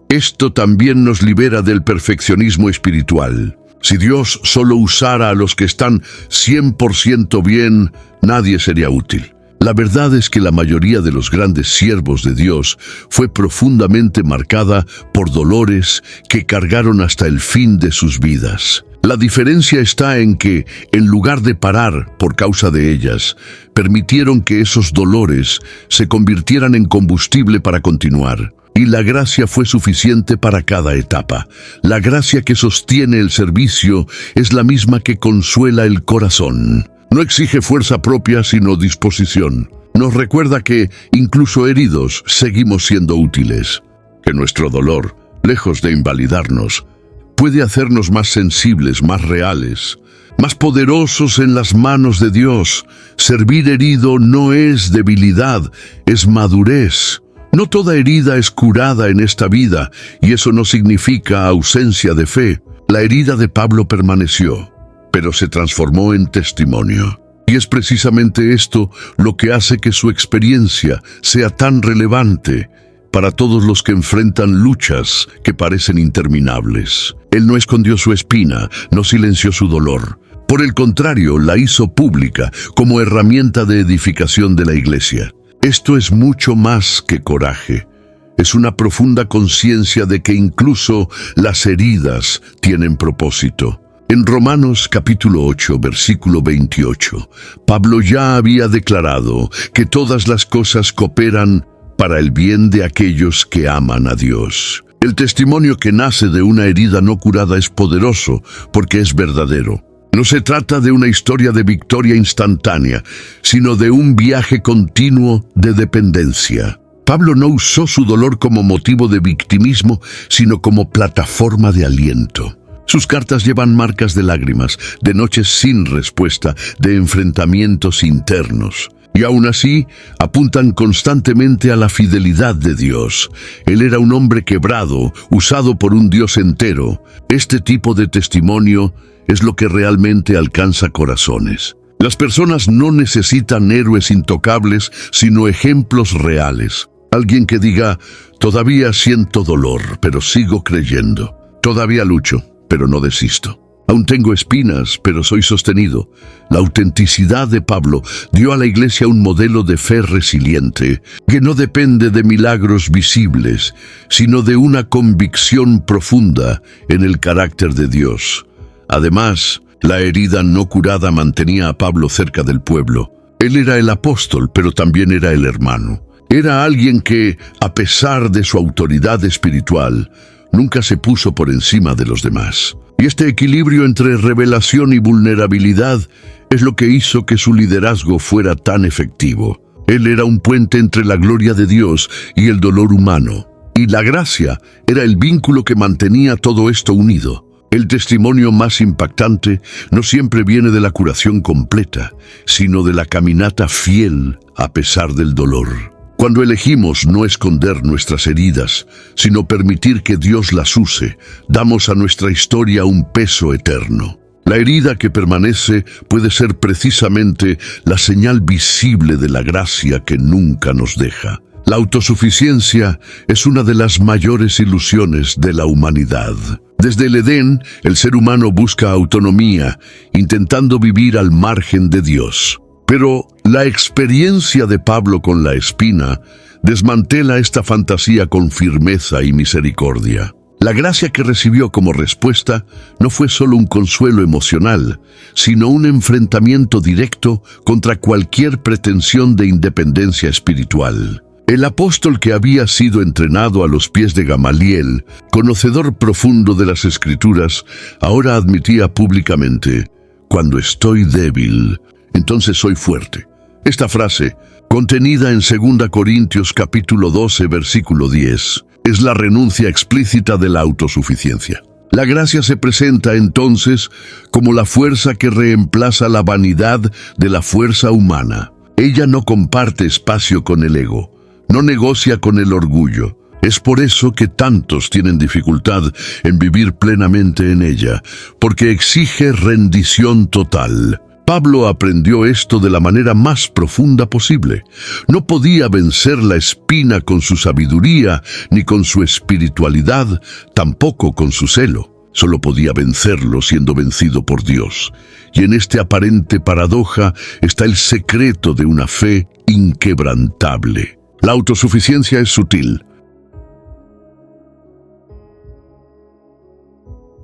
Esto también nos libera del perfeccionismo espiritual. Si Dios solo usara a los que están 100% bien, nadie sería útil. La verdad es que la mayoría de los grandes siervos de Dios fue profundamente marcada por dolores que cargaron hasta el fin de sus vidas. La diferencia está en que, en lugar de parar por causa de ellas, permitieron que esos dolores se convirtieran en combustible para continuar. Y la gracia fue suficiente para cada etapa. La gracia que sostiene el servicio es la misma que consuela el corazón. No exige fuerza propia, sino disposición. Nos recuerda que, incluso heridos, seguimos siendo útiles. Que nuestro dolor, lejos de invalidarnos, puede hacernos más sensibles, más reales, más poderosos en las manos de Dios. Servir herido no es debilidad, es madurez. No toda herida es curada en esta vida, y eso no significa ausencia de fe. La herida de Pablo permaneció, pero se transformó en testimonio. Y es precisamente esto lo que hace que su experiencia sea tan relevante para todos los que enfrentan luchas que parecen interminables. Él no escondió su espina, no silenció su dolor. Por el contrario, la hizo pública como herramienta de edificación de la iglesia. Esto es mucho más que coraje. Es una profunda conciencia de que incluso las heridas tienen propósito. En Romanos capítulo 8, versículo 28, Pablo ya había declarado que todas las cosas cooperan para el bien de aquellos que aman a Dios. El testimonio que nace de una herida no curada es poderoso porque es verdadero. No se trata de una historia de victoria instantánea, sino de un viaje continuo de dependencia. Pablo no usó su dolor como motivo de victimismo, sino como plataforma de aliento. Sus cartas llevan marcas de lágrimas, de noches sin respuesta, de enfrentamientos internos. Y aún así, apuntan constantemente a la fidelidad de Dios. Él era un hombre quebrado, usado por un Dios entero. Este tipo de testimonio es lo que realmente alcanza corazones. Las personas no necesitan héroes intocables, sino ejemplos reales. Alguien que diga, todavía siento dolor, pero sigo creyendo. Todavía lucho, pero no desisto. Aún tengo espinas, pero soy sostenido. La autenticidad de Pablo dio a la iglesia un modelo de fe resiliente, que no depende de milagros visibles, sino de una convicción profunda en el carácter de Dios. Además, la herida no curada mantenía a Pablo cerca del pueblo. Él era el apóstol, pero también era el hermano. Era alguien que, a pesar de su autoridad espiritual, nunca se puso por encima de los demás. Y este equilibrio entre revelación y vulnerabilidad es lo que hizo que su liderazgo fuera tan efectivo. Él era un puente entre la gloria de Dios y el dolor humano. Y la gracia era el vínculo que mantenía todo esto unido. El testimonio más impactante no siempre viene de la curación completa, sino de la caminata fiel a pesar del dolor. Cuando elegimos no esconder nuestras heridas, sino permitir que Dios las use, damos a nuestra historia un peso eterno. La herida que permanece puede ser precisamente la señal visible de la gracia que nunca nos deja. La autosuficiencia es una de las mayores ilusiones de la humanidad. Desde el Edén, el ser humano busca autonomía, intentando vivir al margen de Dios. Pero la experiencia de Pablo con la espina desmantela esta fantasía con firmeza y misericordia. La gracia que recibió como respuesta no fue solo un consuelo emocional, sino un enfrentamiento directo contra cualquier pretensión de independencia espiritual. El apóstol que había sido entrenado a los pies de Gamaliel, conocedor profundo de las Escrituras, ahora admitía públicamente, «Cuando estoy débil, entonces soy fuerte». Esta frase, contenida en 2 Corintios capítulo 12, versículo 10, es la renuncia explícita de la autosuficiencia. La gracia se presenta entonces como la fuerza que reemplaza la vanidad de la fuerza humana. Ella no comparte espacio con el ego, no negocia con el orgullo. Es por eso que tantos tienen dificultad en vivir plenamente en ella, porque exige rendición total. Pablo aprendió esto de la manera más profunda posible. No podía vencer la espina con su sabiduría, ni con su espiritualidad, tampoco con su celo. solo podía vencerlo siendo vencido por Dios. Y en esta aparente paradoja está el secreto de una fe inquebrantable. La autosuficiencia es sutil.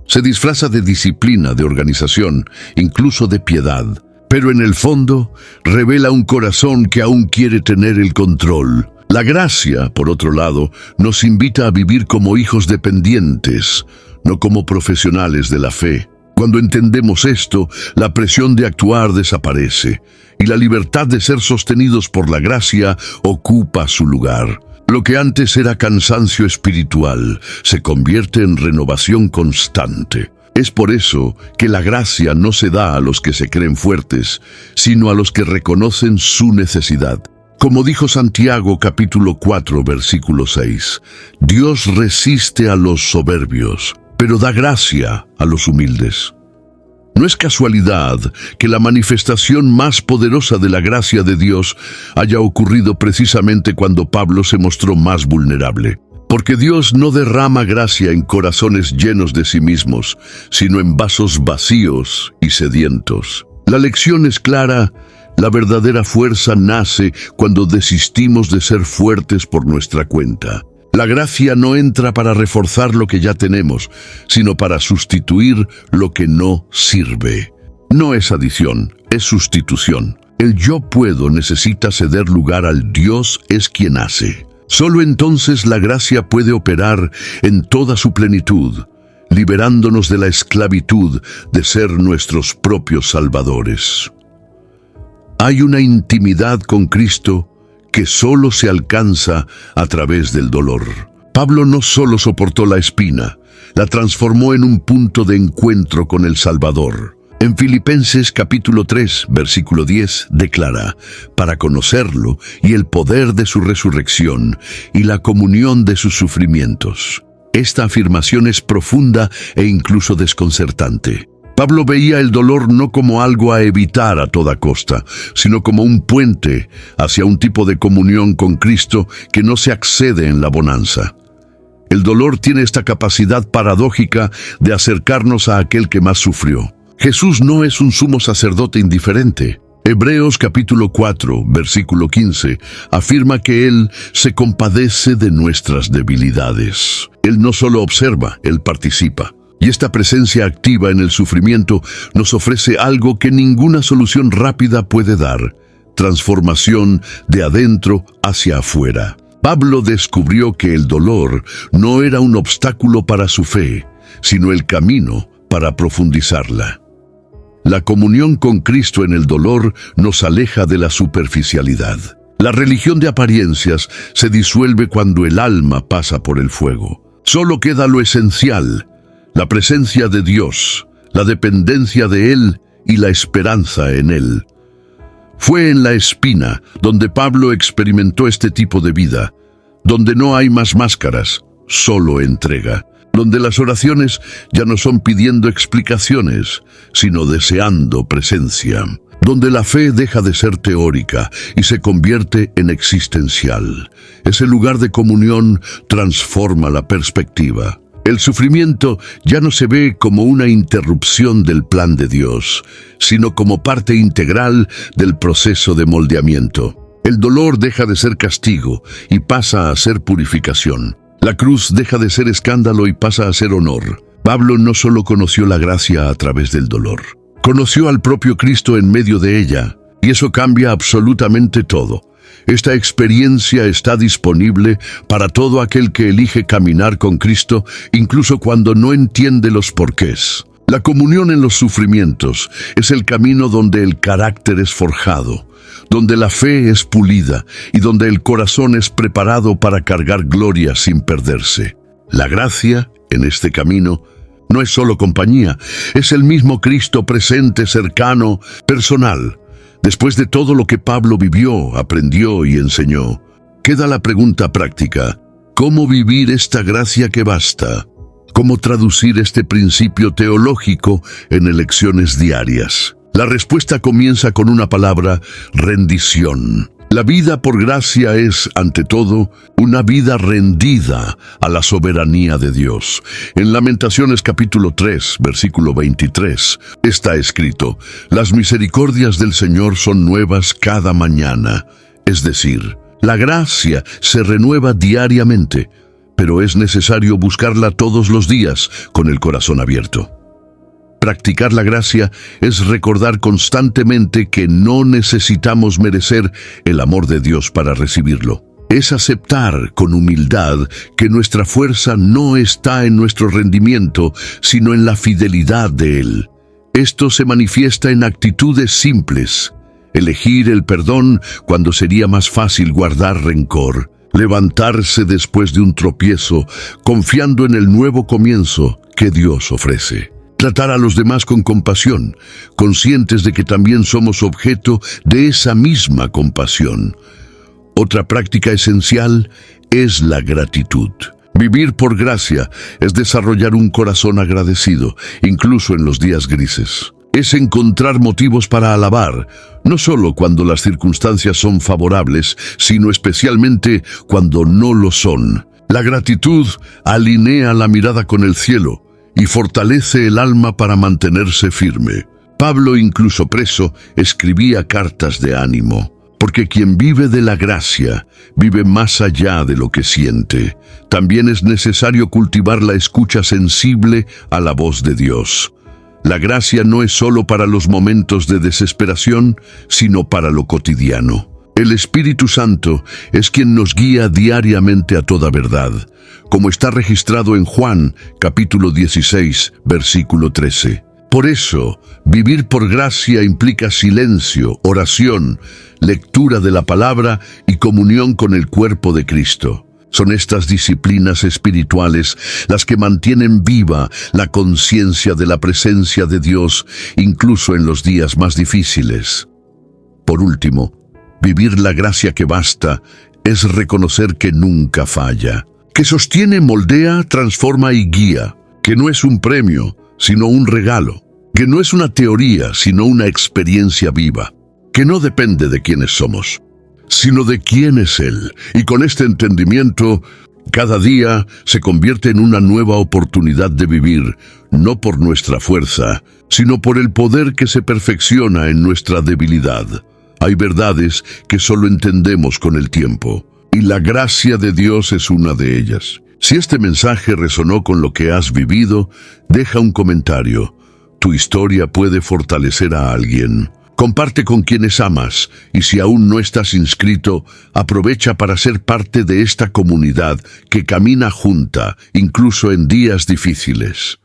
Se disfraza de disciplina, de organización, incluso de piedad. Pero en el fondo, revela un corazón que aún quiere tener el control. La gracia, por otro lado, nos invita a vivir como hijos dependientes, no como profesionales de la fe. Cuando entendemos esto, la presión de actuar desaparece, y la libertad de ser sostenidos por la gracia ocupa su lugar. Lo que antes era cansancio espiritual se convierte en renovación constante. Es por eso que la gracia no se da a los que se creen fuertes, sino a los que reconocen su necesidad. Como dijo Santiago capítulo 4, versículo 6, Dios resiste a los soberbios, pero da gracia a los humildes. No es casualidad que la manifestación más poderosa de la gracia de Dios haya ocurrido precisamente cuando Pablo se mostró más vulnerable. Porque Dios no derrama gracia en corazones llenos de sí mismos, sino en vasos vacíos y sedientos. La lección es clara: la verdadera fuerza nace cuando desistimos de ser fuertes por nuestra cuenta. La gracia no entra para reforzar lo que ya tenemos, sino para sustituir lo que no sirve. No es adición, es sustitución. El yo puedo necesita ceder lugar al Dios es quien hace. Solo entonces la gracia puede operar en toda su plenitud, liberándonos de la esclavitud de ser nuestros propios salvadores. Hay una intimidad con Cristo que solo se alcanza a través del dolor. Pablo no solo soportó la espina, la transformó en un punto de encuentro con el Salvador. En Filipenses capítulo 3, versículo 10, declara: para conocerlo y el poder de su resurrección y la comunión de sus sufrimientos. Esta afirmación es profunda e incluso desconcertante. Pablo veía el dolor no como algo a evitar a toda costa, sino como un puente hacia un tipo de comunión con Cristo que no se accede en la bonanza. El dolor tiene esta capacidad paradójica de acercarnos a aquel que más sufrió. Jesús no es un sumo sacerdote indiferente. Hebreos capítulo 4, versículo 15, afirma que Él se compadece de nuestras debilidades. Él no solo observa, Él participa. Y esta presencia activa en el sufrimiento nos ofrece algo que ninguna solución rápida puede dar: transformación de adentro hacia afuera. Pablo descubrió que el dolor no era un obstáculo para su fe, sino el camino para profundizarla. La comunión con Cristo en el dolor nos aleja de la superficialidad. La religión de apariencias se disuelve cuando el alma pasa por el fuego. Solo queda lo esencial: la presencia de Dios, la dependencia de Él y la esperanza en Él. Fue en la espina donde Pablo experimentó este tipo de vida, donde no hay más máscaras, solo entrega, donde las oraciones ya no son pidiendo explicaciones, sino deseando presencia, donde la fe deja de ser teórica y se convierte en existencial. Ese lugar de comunión transforma la perspectiva. El sufrimiento ya no se ve como una interrupción del plan de Dios, sino como parte integral del proceso de moldeamiento. El dolor deja de ser castigo y pasa a ser purificación. La cruz deja de ser escándalo y pasa a ser honor. Pablo no solo conoció la gracia a través del dolor, conoció al propio Cristo en medio de ella, y eso cambia absolutamente todo. Esta experiencia está disponible para todo aquel que elige caminar con Cristo, incluso cuando no entiende los porqués. La comunión en los sufrimientos es el camino donde el carácter es forjado, donde la fe es pulida y donde el corazón es preparado para cargar gloria sin perderse. La gracia, en este camino, no es solo compañía, es el mismo Cristo presente, cercano, personal. Después de todo lo que Pablo vivió, aprendió y enseñó, queda la pregunta práctica: ¿cómo vivir esta gracia que basta? ¿Cómo traducir este principio teológico en elecciones diarias? La respuesta comienza con una palabra: rendición. La vida por gracia es, ante todo, una vida rendida a la soberanía de Dios. En Lamentaciones capítulo 3, versículo 23, está escrito: «Las misericordias del Señor son nuevas cada mañana». Es decir, la gracia se renueva diariamente, pero es necesario buscarla todos los días con el corazón abierto. Practicar la gracia es recordar constantemente que no necesitamos merecer el amor de Dios para recibirlo. Es aceptar con humildad que nuestra fuerza no está en nuestro rendimiento, sino en la fidelidad de Él. Esto se manifiesta en actitudes simples: elegir el perdón cuando sería más fácil guardar rencor, levantarse después de un tropiezo, confiando en el nuevo comienzo que Dios ofrece. Tratar a los demás con compasión, conscientes de que también somos objeto de esa misma compasión. Otra práctica esencial es la gratitud. Vivir por gracia es desarrollar un corazón agradecido, incluso en los días grises. Es encontrar motivos para alabar, no solo cuando las circunstancias son favorables, sino especialmente cuando no lo son. La gratitud alinea la mirada con el cielo y fortalece el alma para mantenerse firme. Pablo, incluso preso, escribía cartas de ánimo, porque quien vive de la gracia vive más allá de lo que siente. También es necesario cultivar la escucha sensible a la voz de Dios. La gracia no es solo para los momentos de desesperación, sino para lo cotidiano. El Espíritu Santo es quien nos guía diariamente a toda verdad, como está registrado en Juan, capítulo 16, versículo 13. Por eso, vivir por gracia implica silencio, oración, lectura de la palabra y comunión con el cuerpo de Cristo. Son estas disciplinas espirituales las que mantienen viva la conciencia de la presencia de Dios, incluso en los días más difíciles. Por último, vivir la gracia que basta es reconocer que nunca falla, que sostiene, moldea, transforma y guía, que no es un premio, sino un regalo, que no es una teoría, sino una experiencia viva, que no depende de quiénes somos, sino de quién es Él. Y con este entendimiento, cada día se convierte en una nueva oportunidad de vivir, no por nuestra fuerza, sino por el poder que se perfecciona en nuestra debilidad. Hay verdades que solo entendemos con el tiempo, y la gracia de Dios es una de ellas. Si este mensaje resonó con lo que has vivido, deja un comentario. Tu historia puede fortalecer a alguien. Comparte con quienes amas, y si aún no estás inscrito, aprovecha para ser parte de esta comunidad que camina junta, incluso en días difíciles.